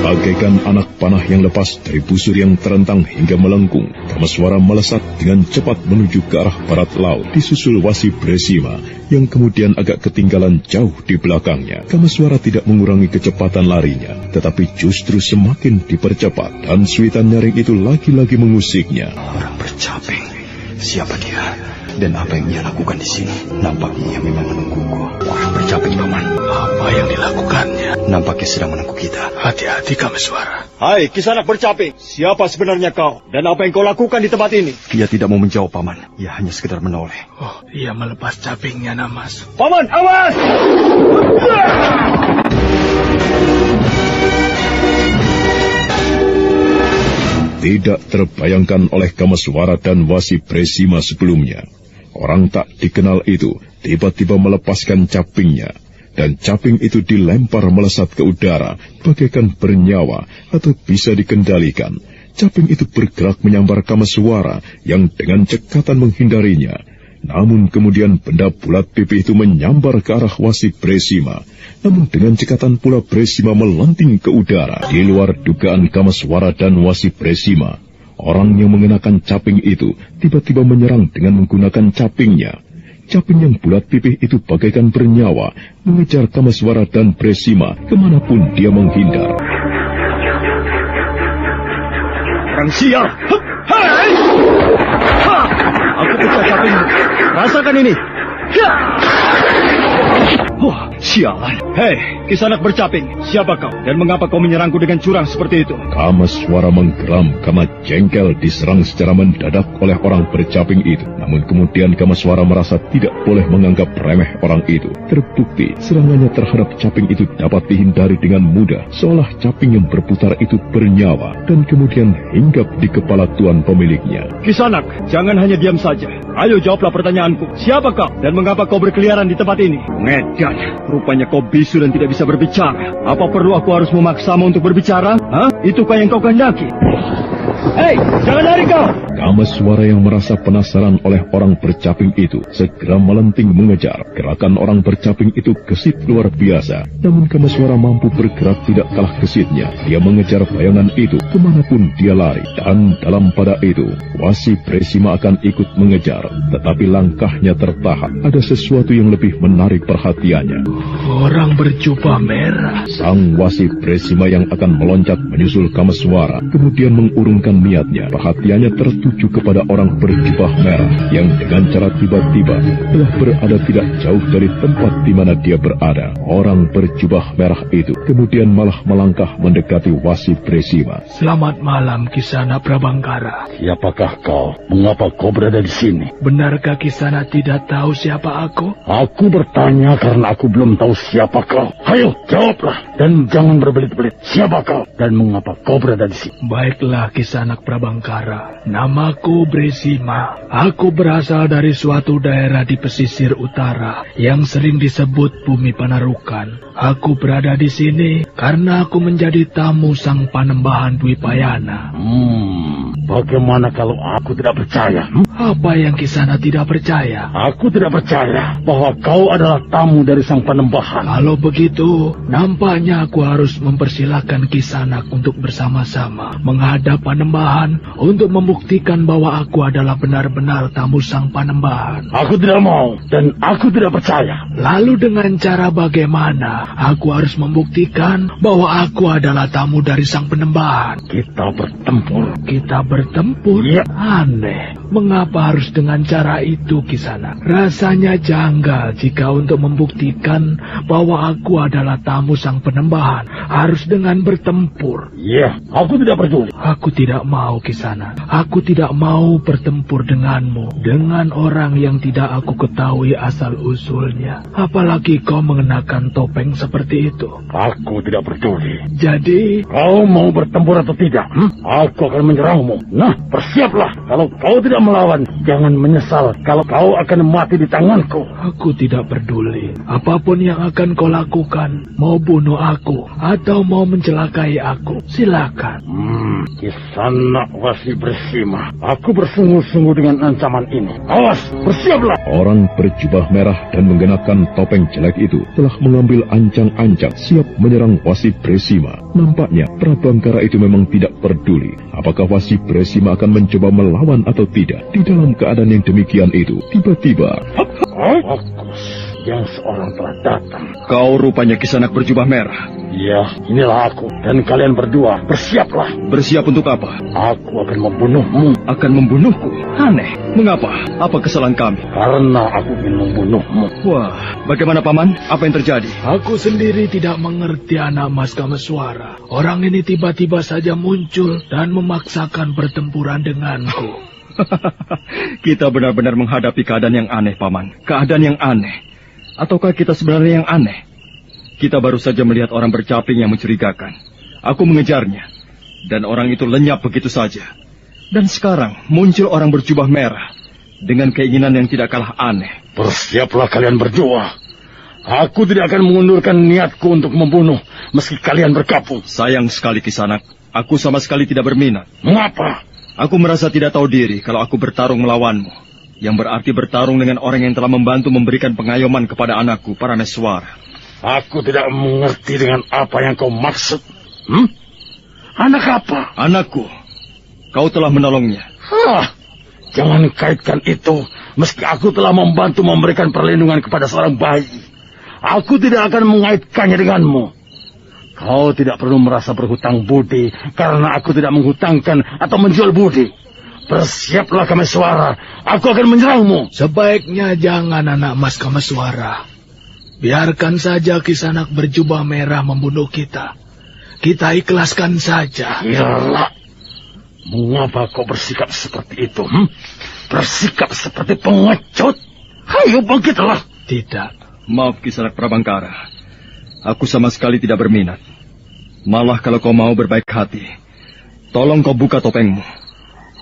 Bagaikan anak panah yang lepas dari busur yang terentang hingga melengkung, Kameswara melesat dengan cepat menuju ke arah barat laut, disusul Wasi Bresima yang kemudian agak ketinggalan jauh di belakangnya. Kameswara tidak mengurangi kecepatan larinya, tetapi justru semakin dipercepat, dan suitan nyaring itu lagi-lagi mengusiknya. Orang bercaping, siapa dia? Dan apa yang ia lakukan di sini? Nampaknya ia memang menungguku. Orang bercaping, Paman. Apa yang dilakukannya? Nampaknya sedang menunggu kita. Hati-hati, Kameswara. Hai, Kisanak bercaping. Siapa sebenarnya kau? Dan apa yang kau lakukan di tempat ini? Ia tidak mau menjawab, Paman. Ia hanya sekedar menoleh. Oh, ia melepas capingnya, Namas. Paman, awas! Tidak terbayangkan oleh Kameswara dan Wasi Bresima sebelumnya, orang tak dikenal itu tiba-tiba melepaskan capingnya, dan caping itu dilempar melesat ke udara bagaikan bernyawa atau bisa dikendalikan. Caping itu bergerak menyambar Kameswara yang dengan cekatan menghindarinya. Namun kemudian benda bulat pipih itu menyambar ke arah Wasi Bresima. Namun dengan cekatan pula Bresima melenting ke udara. Di luar dugaan Kameswara dan Wasi Bresima, orang yang mengenakan caping itu tiba-tiba menyerang dengan menggunakan capingnya. Caping yang bulat pipih itu bagaikan bernyawa, mengejar Kameswara dan Bresima kemanapun dia menghindar. Orang sial! Hai! Aku pecah capingmu. Rasakan ini. Wah, sialan. Hei, Kisanak bercaping. Siapa kau? Dan mengapa kau menyerangku dengan curang seperti itu? Kameswara menggeram karena jengkel diserang secara mendadak oleh orang bercaping itu. Namun kemudian Kameswara merasa tidak boleh menganggap remeh orang itu. Terbukti serangannya terhadap caping itu dapat dihindari dengan mudah, seolah caping yang berputar itu bernyawa dan kemudian hinggap di kepala tuan pemiliknya. Kisanak, jangan hanya diam saja. Ayo jawablah pertanyaanku. Siapa kau? Dan mengapa kau berkeliaran di tempat ini? Medan, rupanya kau bisu dan tidak bisa berbicara. Apa perlu aku harus memaksamu untuk berbicara? Hah? Itukah yang kau kehendaki? Hei, jangan lari kau! Kameswara yang merasa penasaran oleh orang bercaping itu segera melenting mengejar. Gerakan orang bercaping itu gesit luar biasa. Namun Kameswara mampu bergerak tidak kalah gesitnya. Dia mengejar bayangan itu kemanapun dia lari. Dan dalam pada itu, Wasi Bresima akan ikut mengejar. Tetapi langkahnya tertahan. Ada sesuatu yang lebih menarik perhatiannya. Orang berjubah merah. Sang Wasi Bresima yang akan meloncat menyusul Kameswara kemudian mengurungkan niatnya. Perhatiannya tertuju kepada orang berjubah merah yang dengan cara tiba-tiba telah berada tidak jauh dari tempat di mana dia berada. Orang berjubah merah itu kemudian malah melangkah mendekati Wasi Bresima. Selamat malam, Kisana Prabangkara. Siapakah kau? Mengapa kau berada di sini? Benarkah Kisana tidak tahu siapa aku? Aku bertanya karena aku belum tahu siapa kau. Ayo, jawablah dan jangan berbelit-belit. Siapa kau dan mengapa kau berada di sini? Baiklah, Kisanak Prabangkara. Namaku Bresima. Aku berasal dari suatu daerah di pesisir utara yang sering disebut Bumi Panarukan. Aku berada di sini karena aku menjadi tamu Sang Panembahan Dwipayana. Bagaimana kalau aku tidak percaya? Apa yang Kisana tidak percaya? Aku tidak percaya bahwa kau adalah tamu dari Sang Panembahan. Kalau begitu, nampaknya aku harus mempersilahkan Kisanak untuk bersama-sama menghadap Panembahan untuk membuktikan bahwa aku adalah benar-benar tamu Sang Panembahan. Aku tidak mau dan aku tidak percaya. Lalu dengan cara bagaimana aku harus membuktikan bahwa aku adalah tamu dari Sang Panembahan? Kita bertempur. Kita bertempur? Ya. Aneh. Mengapa harus dengan cara itu, Kisanak? Rasanya janggal jika untuk membuktikan bahwa aku adalah tamu Sang Panembahan harus dengan bertempur. Ya, aku tidak peduli. Aku tidak mau, Kisanak. Aku tidak mau bertempur denganmu, dengan orang yang tidak aku ketahui asal-usulnya. Apalagi kau mengenakan topeng seperti itu. Aku tidak peduli. Jadi, kau mau bertempur atau tidak? Aku akan menyerangmu. Nah, bersiaplah. Kalau kau tidak melawan, jangan menyesal kalau kau akan mati di tanganku. Aku tidak peduli. Apapun yang akan kau lakukan, mau bunuh aku atau mau mencelakai aku, silakan. Kisanak Wasi Bresima. Aku bersungguh-sungguh dengan ancaman ini. Awas, bersiaplah. Orang berjubah merah dan mengenakan topeng jelek itu telah mengambil ancang-ancang siap menyerang Wasi Bresima. Nampaknya Prabangkara itu memang tidak peduli apakah Wasi Bresima akan mencoba melawan atau tidak. Di dalam keadaan yang demikian itu, tiba-tiba yang seorang telah datang. Kau rupanya Kisanak berjubah merah. Ya, inilah aku. Dan kalian berdua, bersiaplah. Bersiap untuk apa? Aku akan membunuhmu. Akan membunuhku? Aneh. Mengapa? Apa kesalahan kami? Karena aku ingin membunuhmu. Wah, bagaimana Paman? Apa yang terjadi? Aku sendiri tidak mengerti anak Mas Kameswara. Orang ini tiba-tiba saja muncul dan memaksakan pertempuran denganku. Kita benar-benar menghadapi keadaan yang aneh, Paman. Keadaan yang aneh. Ataukah kita sebenarnya yang aneh? Kita baru saja melihat orang bercaping yang mencurigakan. Aku mengejarnya. Dan orang itu lenyap begitu saja. Dan sekarang muncul orang berjubah merah. Dengan keinginan yang tidak kalah aneh. Bersiaplah kalian berdua. Aku tidak akan mengundurkan niatku untuk membunuh meski kalian bergabung. Sayang sekali Kisanak. Aku sama sekali tidak berminat. Mengapa? Aku merasa tidak tahu diri kalau aku bertarung melawanmu. Yang berarti bertarung dengan orang yang telah membantu memberikan pengayoman kepada anakku, Parameswara. Aku tidak mengerti dengan apa yang kau maksud. Anak apa? Anakku. Kau telah menolongnya. Jangan kaitkan itu. Meski aku telah membantu memberikan perlindungan kepada seorang bayi. Aku tidak akan mengaitkannya denganmu. Kau tidak perlu merasa berhutang budi karena aku tidak menghutangkan atau menjual budi. Bersiaplah Kameswara. Aku akan menyerangmu. Sebaiknya jangan anak Mas Kameswara. Biarkan saja Kisanak berjubah merah membunuh kita. Kita ikhlaskan saja. Iyalah. Mengapa kau bersikap seperti itu? Bersikap seperti pengecut? Ayo bangkitlah. Tidak. Maaf Kisanak Prabangkara. Aku sama sekali tidak berminat. Malah kalau kau mau berbaik hati, tolong kau buka topengmu.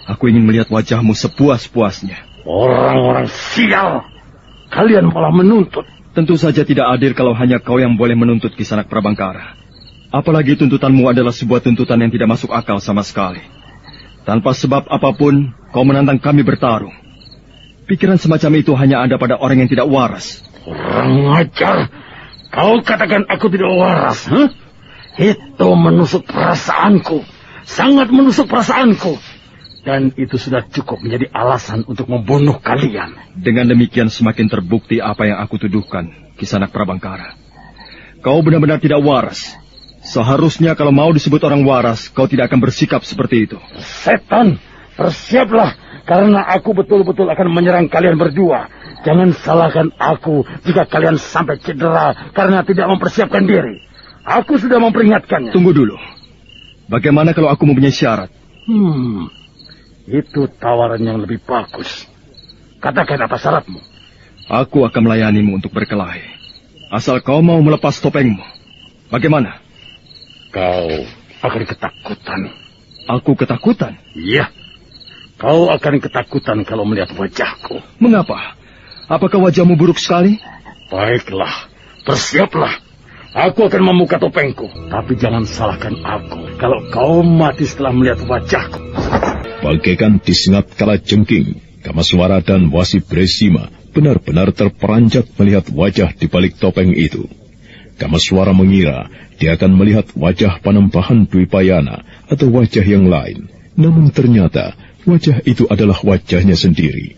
Aku ingin melihat wajahmu sepuas-puasnya. Orang-orang sial. Kalian malah menuntut. Tentu saja tidak adil kalau hanya kau yang boleh menuntut Kisanak Prabangkara. Apalagi tuntutanmu adalah sebuah tuntutan yang tidak masuk akal sama sekali. Tanpa sebab apapun, kau menantang kami bertarung. Pikiran semacam itu hanya ada pada orang yang tidak waras. Kurang ajar. Kau katakan aku tidak waras, Itu menusuk perasaanku. Sangat menusuk perasaanku. Dan itu sudah cukup menjadi alasan untuk membunuh kalian. Dengan demikian semakin terbukti apa yang aku tuduhkan, Kisanak Prabangkara. Kau benar-benar tidak waras. Seharusnya kalau mau disebut orang waras, kau tidak akan bersikap seperti itu. Setan, bersiaplah. Karena aku betul-betul akan menyerang kalian berdua. Jangan salahkan aku jika kalian sampai cedera karena tidak mempersiapkan diri. Aku sudah memperingatkannya. Tunggu dulu. Bagaimana kalau aku mempunyai syarat? Itu tawaran yang lebih bagus. Katakan apa syaratmu? Aku akan melayanimu untuk berkelahi. Asal kau mau melepas topengmu. Bagaimana? Kau akan ketakutan. Aku ketakutan? Iya. Kau akan ketakutan kalau melihat wajahku. Mengapa? Apakah wajahmu buruk sekali? Baiklah, bersiaplah. Aku akan membuka topengku. Tapi jangan salahkan aku kalau kau mati setelah melihat wajahku. Bagaikan disengat kala jengking, Kamaswara dan Wasi Bresima benar-benar terperanjat melihat wajah di balik topeng itu. Kamaswara mengira dia akan melihat wajah Panembahan Dwipayana atau wajah yang lain. Namun ternyata wajah itu adalah wajahnya sendiri.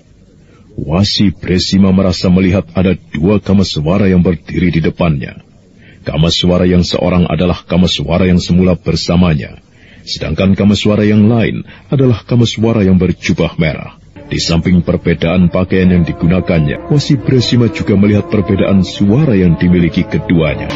Wasi Bresima merasa melihat ada dua Kamaswara yang berdiri di depannya. Kamaswara yang seorang adalah Kamaswara yang semula bersamanya, sedangkan Kamaswara yang lain adalah Kamaswara yang berjubah merah. Di samping perbedaan pakaian yang digunakannya, Wasi Bresima juga melihat perbedaan suara yang dimiliki keduanya.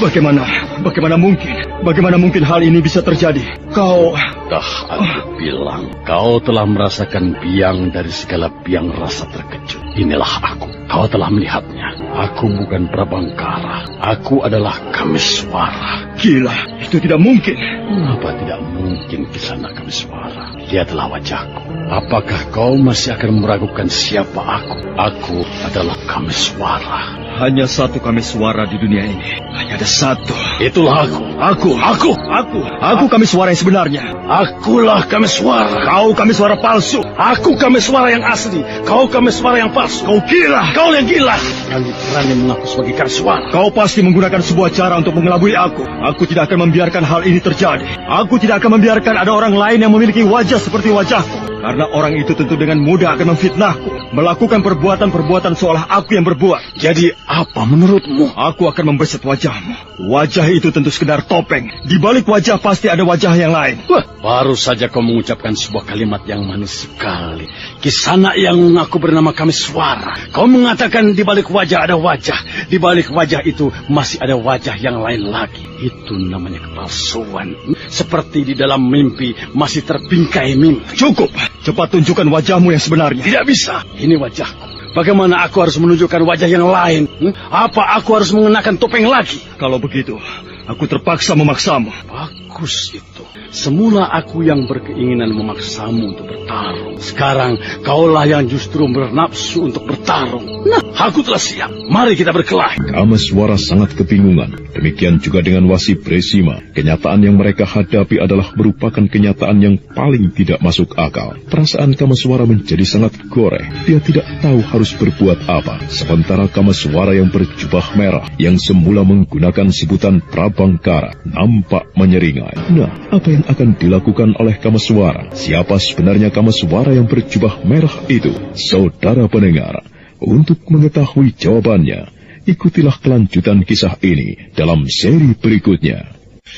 Bagaimana mungkin hal ini bisa terjadi? Kau... Dah aku bilang, kau telah merasakan biang dari segala biang rasa terkejut. Inilah aku. Kau telah melihatnya. Aku bukan Prabangkara. Aku adalah Kameswara. Gila, itu tidak mungkin. Mengapa tidak mungkin Kisanak Kameswara? Lihatlah wajahku. Apakah kau masih akan meragukan siapa aku? Aku adalah Kameswara. Hanya satu Kameswara di dunia ini. Hanya ada satu. Itulah aku. Aku Kameswara yang sebenarnya. Akulah Kameswara. Kau Kameswara palsu. Aku Kameswara yang asli. Kau Kameswara yang palsu. Kau gila. Kau yang gila. Yang berani mengaku sebagai Kameswara. Kau pasti menggunakan sebuah cara untuk mengelabui aku. Aku tidak akan membiarkan hal ini terjadi. Aku tidak akan membiarkan ada orang lain yang memiliki wajah seperti wajahku. Karena orang itu tentu dengan mudah akan memfitnahku, melakukan perbuatan-perbuatan seolah aku yang berbuat. Jadi apa menurutmu? Aku akan membeset wajahmu. Wajah itu tentu sekedar topeng. Di balik wajah pasti ada wajah yang lain. Baru saja kau mengucapkan sebuah kalimat yang manis sekali. Kisanak yang mengaku bernama Kameswara. Kau mengatakan di balik wajah ada wajah. Di balik wajah itu masih ada wajah yang lain lagi. Itu namanya kepalsuan. Seperti di dalam mimpi masih terbingkai mimpi. Cukup. Cepat tunjukkan wajahmu yang sebenarnya. Tidak bisa. Ini wajahku. Bagaimana aku harus menunjukkan wajah yang lain? Apa aku harus mengenakan topeng lagi? Kalau begitu, aku terpaksa memaksamu. Bagus itu. Semula aku yang berkeinginan memaksamu untuk bertarung. Sekarang kaulah yang justru bernafsu untuk bertarung. Nah, aku telah siap. Mari kita berkelahi. Kameswara sangat kebingungan. Demikian juga dengan Wasi Bresima. Kenyataan yang mereka hadapi adalah merupakan kenyataan yang paling tidak masuk akal. Perasaan Kameswara menjadi sangat goreh. Dia tidak tahu harus berbuat apa. Sementara Kameswara yang berjubah merah, yang semula menggunakan sebutan Prabangkara, nampak menyeringai. Nah, apa yang akan dilakukan oleh Kameswara? Siapa sebenarnya Kameswara yang berjubah merah itu? Saudara pendengar, untuk mengetahui jawabannya, ikutilah kelanjutan kisah ini dalam seri berikutnya.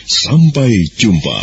Sampai jumpa.